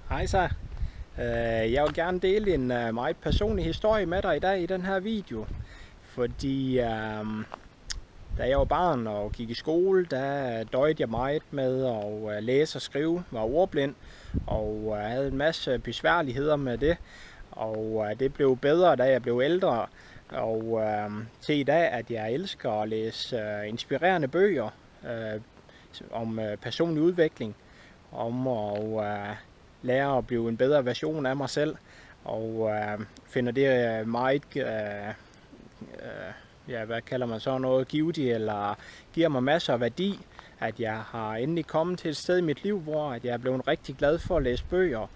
Hej så. Jeg vil gerne dele en meget personlig historie med dig i dag i den her video. Fordi da jeg var barn og gik i skole, der døjede jeg meget med at læse og skrive, var ordblind og havde en masse besværligheder med det. Og det blev bedre, da jeg blev ældre. Og til i dag, at jeg elsker at læse inspirerende bøger om personlig udvikling, om at lære at blive en bedre version af mig selv, og finder det meget, hvad kalder man så noget, givtigt, eller giver mig masser af værdi, at jeg har endelig kommet til et sted i mit liv, hvor at jeg er blevet rigtig glad for at læse bøger,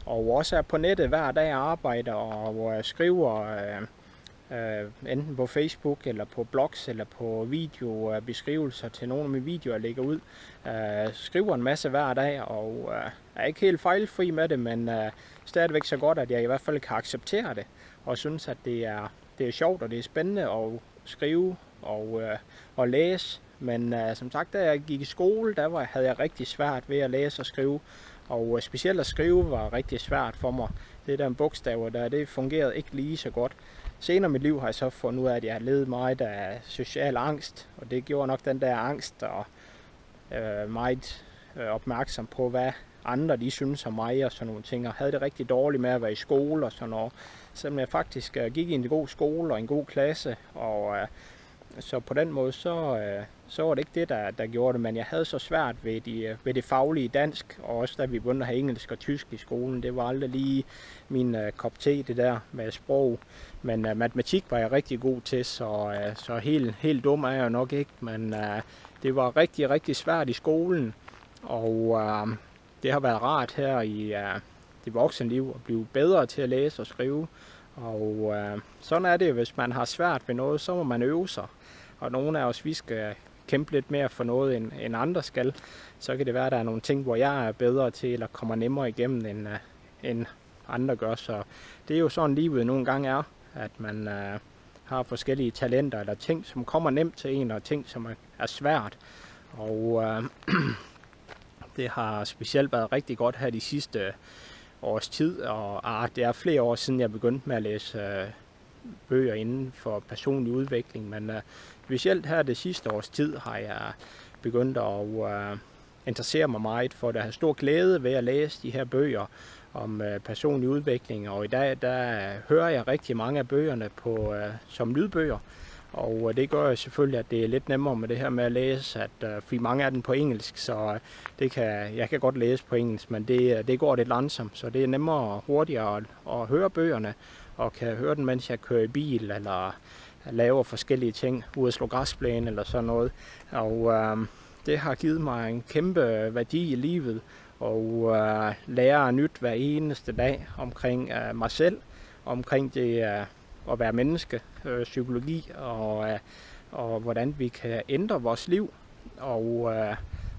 og også er på nettet hver dag og arbejder og skriver, enten på Facebook eller på blogs eller på videobeskrivelser til nogle af mine videoer, jeg lægger ud. Skriver en masse hver dag og er ikke helt fejlfri med det, men stadigvæk så godt, at jeg i hvert fald kan acceptere det og synes, at det er sjovt og det er spændende at skrive og læse. Men som sagt, da jeg gik i skole, havde jeg rigtig svært ved at læse og skrive, og specielt at skrive var rigtig svært for mig. Det der med bogstaver der, det fungerede ikke lige så godt. Senere i mit liv har jeg så fundet ud af, at jeg har levet meget af social angst, og det gjorde nok den der angst og meget opmærksom på, hvad andre de synes om mig og sådan nogle ting, og havde det rigtig dårligt med at være i skole og sådan noget. Selvom jeg faktisk gik i en god skole og en god klasse, og så på den måde, så var det ikke det, der gjorde det, men jeg havde så svært ved det faglige dansk, og også da vi begyndte at have engelsk og tysk i skolen. Det var aldrig lige min kop te, det der med sprog, men matematik var jeg rigtig god til, så helt dum er jeg nok ikke, men det var rigtig, rigtig svært i skolen, og det har været rart her i det voksne liv at blive bedre til at læse og skrive, og sådan er det, hvis man har svært ved noget, så må man øve sig. Og nogle af os, vi skal kæmpe lidt mere for noget, end andre skal. Så kan det være, at der er nogle ting, hvor jeg er bedre til, eller kommer nemmere igennem, end andre gør. Så det er jo sådan, livet nogle gange er, at man har forskellige talenter, eller ting, som kommer nemt til en, og ting, som er svært. Og det har specielt været rigtig godt her de sidste års tid, og det er flere år siden, jeg begyndte med at læse bøger inden for personlig udvikling, men specielt her det sidste års tid har jeg begyndt at interessere mig meget for det. Jeg har stor glæde ved at læse de her bøger om personlig udvikling, og i dag der hører jeg rigtig mange af bøgerne som lydbøger, og det gør jeg selvfølgelig, at det er lidt nemmere med det her med at læse, fordi mange af dem på engelsk, så jeg kan godt læse på engelsk, men det går lidt langsomt, så det er nemmere og hurtigere at høre bøgerne, og kan høre den, mens jeg kører i bil, eller laver forskellige ting, ude at slå græsplæne eller sådan noget. Og det har givet mig en kæmpe værdi i livet, og lære nyt hver eneste dag omkring mig selv, omkring det at være menneske, psykologi, og hvordan vi kan ændre vores liv,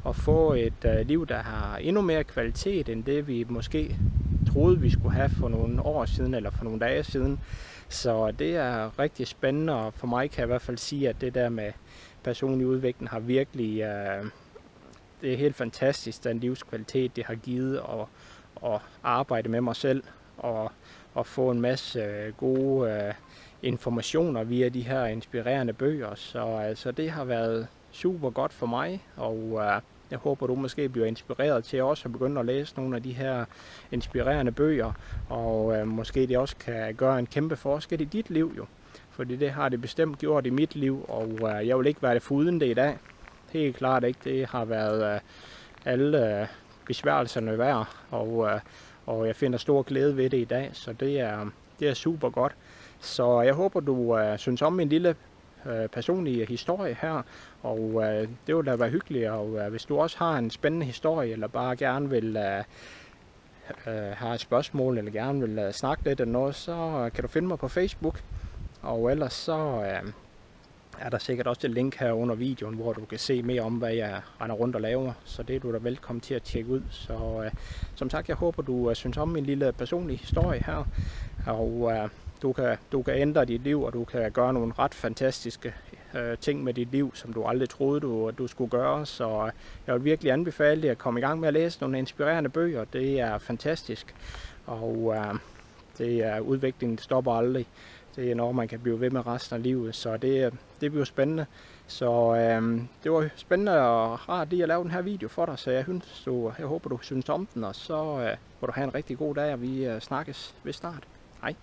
og få et liv, der har endnu mere kvalitet, end det vi måske troede, vi skulle have for nogle år siden, eller for nogle dage siden. Så det er rigtig spændende, og for mig kan jeg i hvert fald sige, at det der med personlig udvikling har virkelig, det er helt fantastisk, den livskvalitet, det har givet at arbejde med mig selv, og få en masse gode informationer via de her inspirerende bøger. Så det har været super godt for mig, og jeg håber, du måske bliver inspireret til også at begynde at læse nogle af de her inspirerende bøger, og måske det også kan gøre en kæmpe forskel i dit liv jo. Fordi det har det bestemt gjort i mit liv, og jeg vil ikke være det foruden det i dag. Helt klart ikke. Det har været alle besværgelserne værd, og jeg finder stor glæde ved det i dag, så det er super godt. Så jeg håber, du synes om min lille personlige historie her, og det vil da være hyggeligt, og hvis du også har en spændende historie, eller bare gerne vil have et spørgsmål, eller gerne vil snakke lidt eller noget, så kan du finde mig på Facebook, og ellers så er der sikkert også et link her under videoen, hvor du kan se mere om, hvad jeg render rundt og laver, så det er du da velkommen til at tjekke ud. Så som sagt, jeg håber, du synes om min lille personlige historie her, og du kan ændre dit liv, og du kan gøre nogle ret fantastiske ting med dit liv, som du aldrig troede, du skulle gøre. Så jeg vil virkelig anbefale dig at komme i gang med at læse nogle inspirerende bøger. Det er fantastisk, og det er udviklingen stopper aldrig. Det er noget, man kan blive ved med resten af livet, så det bliver spændende. Så det var spændende og rart lige at lave den her video for dig, så jeg håber, du synes om den, og så må du have en rigtig god dag, og vi snakkes ved snart. Hej.